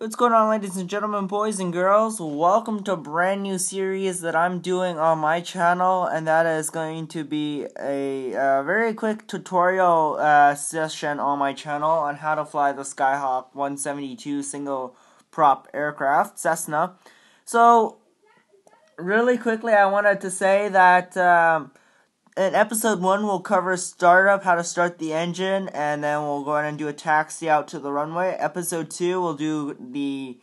What's going on, ladies and gentlemen, boys and girls? Welcome to a brand new series that I'm doing on my channel, and that is going to be a very quick tutorial session on my channel on how to fly the Skyhawk 172 single prop aircraft, Cessna. So, really quickly, I wanted to say that in episode 1, we'll cover startup, how to start the engine, and then we'll go ahead and do a taxi out to the runway. Episode 2, we'll do the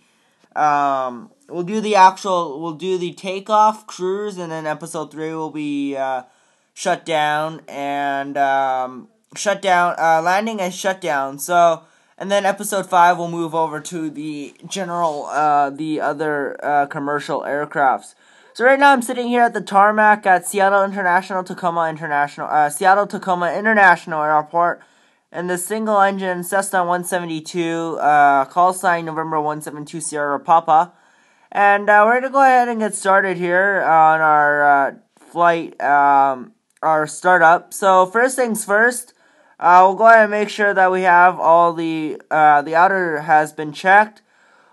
takeoff, cruise, and then episode 3 will be shutdown and landing and shutdown. So, and then episode 5 will move over to the general, the other commercial aircrafts. So right now I'm sitting here at the tarmac at Seattle Tacoma International Airport, and the single-engine Cessna 172, call sign November 172 Sierra Papa, and we're going to go ahead and get started here on our flight, our startup. So first things first, we'll go ahead and make sure that we have all the outer has been checked.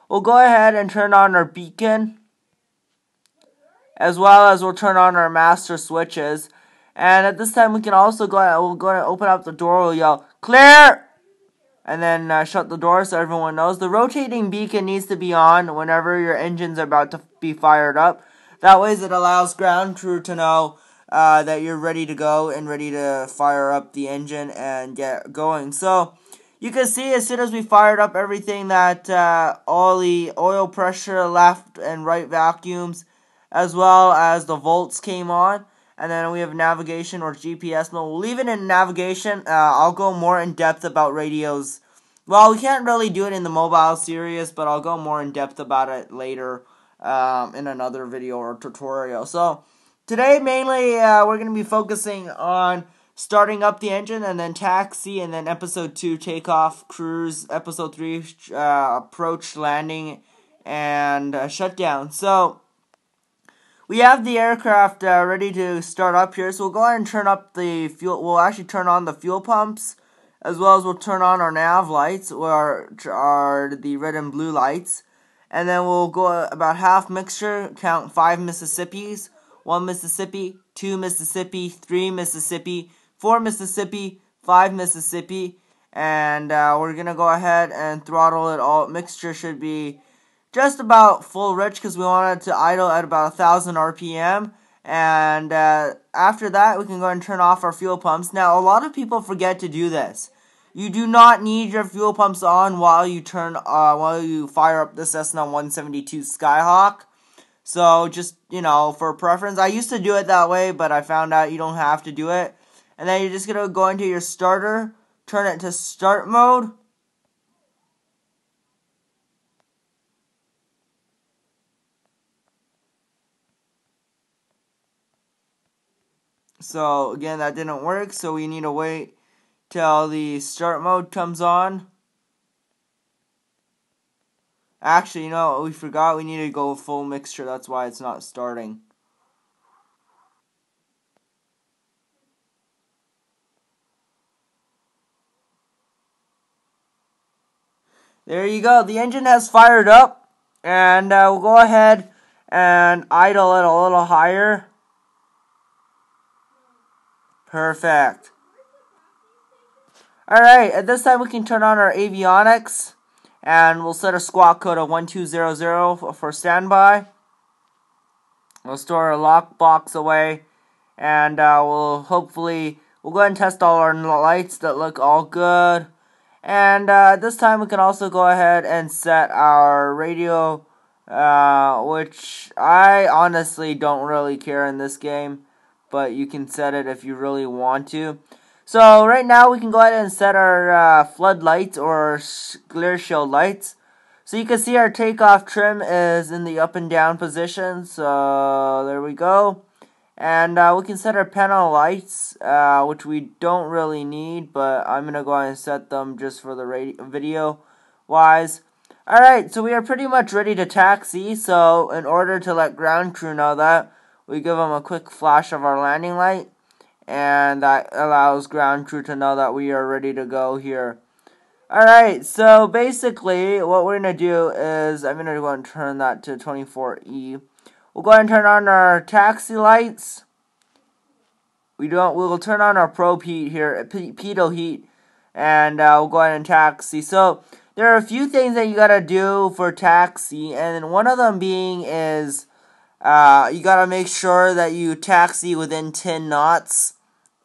We'll go ahead and turn on our beacon, as well as we'll turn on our master switches. And at this time, we can also we'll go and open up the door, we'll yell, "Clear!" And then shut the door so everyone knows. The rotating beacon needs to be on whenever your engine's about to be fired up. That way it allows ground crew to know that you're ready to go and ready to fire up the engine and get going. So, you can see as soon as we fired up everything that all the oil pressure, left and right vacuums, as well as the volts came on, and then we have navigation or GPS mode. We'll leave it in navigation. I'll go more in depth about radios. Well, we can't really do it in the mobile series, but I'll go more in depth about it later in another video or tutorial. So today mainly we're going to be focusing on starting up the engine, and then taxi, and then episode 2 takeoff, cruise, episode 3 approach, landing, and shutdown. So we have the aircraft ready to start up here, so we'll go ahead and turn up the fuel. We'll actually turn on the fuel pumps, as well as we'll turn on our nav lights, or are the red and blue lights. And then we'll go about half mixture, count 5 Mississippis, 1 Mississippi, 2 Mississippi, 3 Mississippi, 4 Mississippi, 5 Mississippi, and we're going to go ahead and throttle it all. Mixture should be just about full rich because we want it to idle at about 1,000 RPM. And after that, we can go ahead and turn off our fuel pumps. Now, a lot of people forget to do this. You do not need your fuel pumps on while you fire up the Cessna 172 Skyhawk. So just, for preference, I used to do it that way, but I found out you don't have to do it. And then you're just going to go into your starter, turn it to start mode. So again, that didn't work, so we need to wait till the start mode comes on. Actually, you know what we forgot? We need to go full mixture, that's why it's not starting. There you go, the engine has fired up, and we'll go ahead and idle it a little higher. Perfect. Alright, at this time we can turn on our avionics, and we'll set a squawk code of 1200 for standby. We'll store our lockbox away, and we'll go ahead and test all our lights that look all good. And at this time we can also go ahead and set our radio, which I honestly don't really care in this game, but you can set it if you really want to. So right now we can go ahead and set our floodlights or glare shield lights. So you can see our takeoff trim is in the up and down position. So there we go. And we can set our panel lights, which we don't really need, but I'm going to go ahead and set them just for the video wise. Alright, so we are pretty much ready to taxi. So in order to let ground crew know that, we give them a quick flash of our landing light, and that allows ground crew to know that we are ready to go here. Alright, so basically what we're going to do is, I'm going to go and turn that to 24E. We'll go ahead and turn on our taxi lights. We'll turn on our probe heat here, pitot heat, and we'll go ahead and taxi. So there are a few things that you gotta do for taxi, and one of them being is you gotta make sure that you taxi within 10 knots.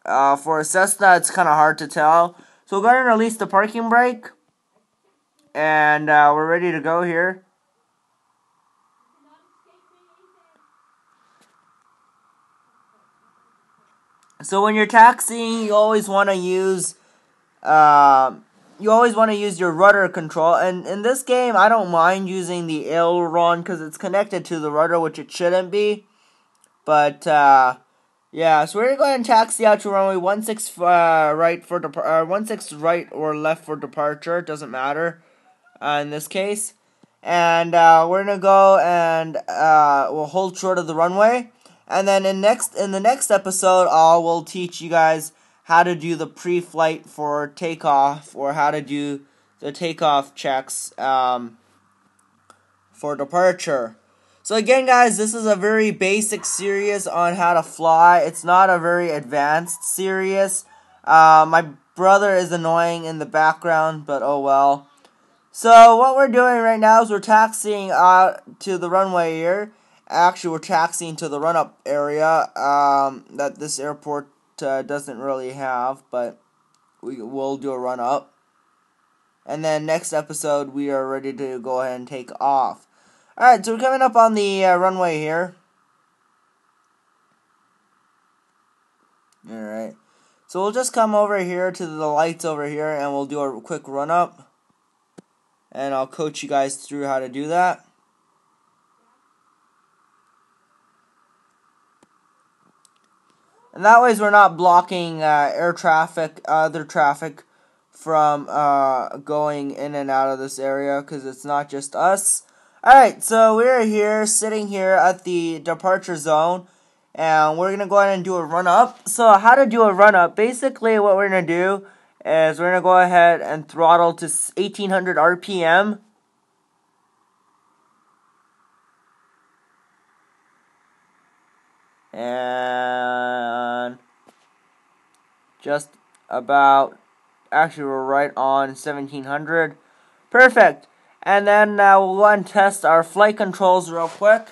For a Cessna, it's kind of hard to tell. So we'll go ahead and release the parking brake, and we're ready to go here. So when you're taxiing, you always want to use your rudder control. And in this game, I don't mind using the aileron because it's connected to the rudder, which it shouldn't be. But yeah, so we're gonna go ahead and taxi out to runway 16 right for 16 right or left for departure. It doesn't matter in this case. And we're gonna go and we'll hold short of the runway. And then in the next episode, we'll teach you guys how to do the pre-flight for takeoff, or how to do the takeoff checks for departure. So again, guys, this is a very basic series on how to fly. It's not a very advanced series. My brother is annoying in the background, but oh well. So what we're doing right now is we're taxiing out to the runway here. Actually, we're taxiing to the run-up area that this airport doesn't really have, but we will do a run-up. And then next episode, we are ready to go ahead and take off. Alright, so we're coming up on the runway here. Alright. So we'll just come over here to the lights over here, and we'll do a quick run-up. And I'll coach you guys through how to do that. And that way we're not blocking air traffic, other traffic from going in and out of this area, because it's not just us. Alright, so we're here, sitting here at the departure zone, and we're going to go ahead and do a run-up. So how to do a run-up, basically what we're going to do is we're going to go ahead and throttle to 1800 RPM. And just about, actually we're right on 1700. Perfect. And then we'll go and test our flight controls real quick.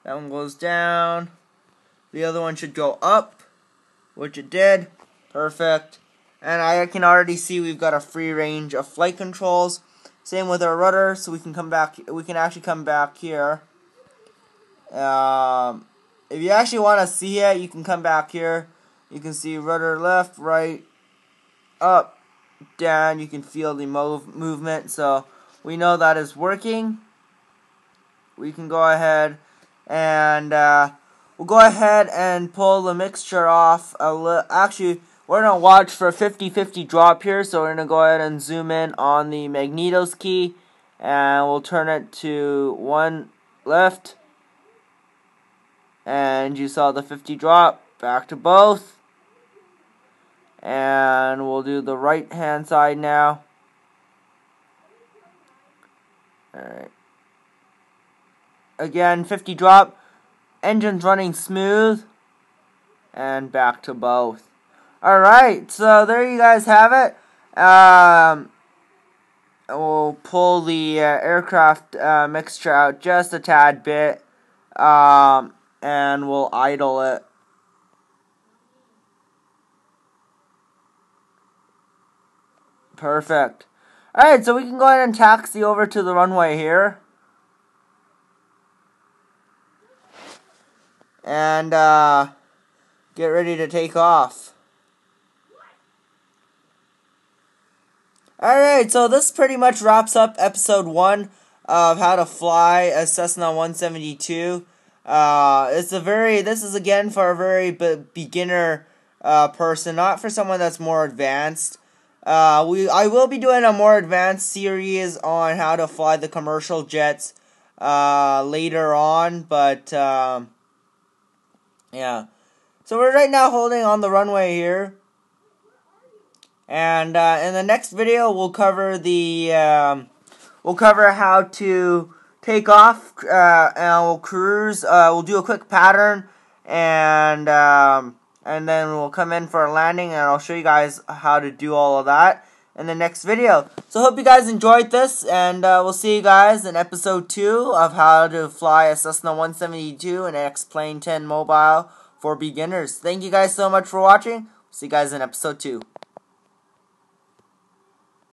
That one goes down. The other one should go up, which it did. Perfect. And I can already see we've got a free range of flight controls. Same with our rudder, so we can come back. We can actually come back here. If you actually want to see it, you can come back here. You can see rudder left, right, up, down. You can feel the movement, so we know that is working. We can go ahead and we'll go ahead and pull the mixture off. Actually, we're going to watch for a 50-50 drop here, so we're going to go ahead and zoom in on the magnetos key, and we'll turn it to one left. And you saw the 50 drop. Back to both. And we'll do the right hand side now. Alright. Again, 50 drop. Engine's running smooth. And back to both. Alright, so there you guys have it. We'll pull the aircraft mixture out just a tad bit. And we'll idle it. Perfect. Alright, so we can go ahead and taxi over to the runway here. And get ready to take off. Alright, so this pretty much wraps up episode 1 of how to fly a Cessna 172. This is again for a very beginner person, not for someone that's more advanced. I will be doing a more advanced series on how to fly the commercial jets later on, but yeah. So we're right now holding on the runway here, And in the next video, we'll cover how to take off, and we'll cruise. We'll do a quick pattern, and then we'll come in for a landing, and I'll show you guys how to do all of that in the next video. So hope you guys enjoyed this, and we'll see you guys in episode 2 of how to fly a Cessna 172 and X-Plane 10 Mobile for beginners. Thank you guys so much for watching. See you guys in episode 2.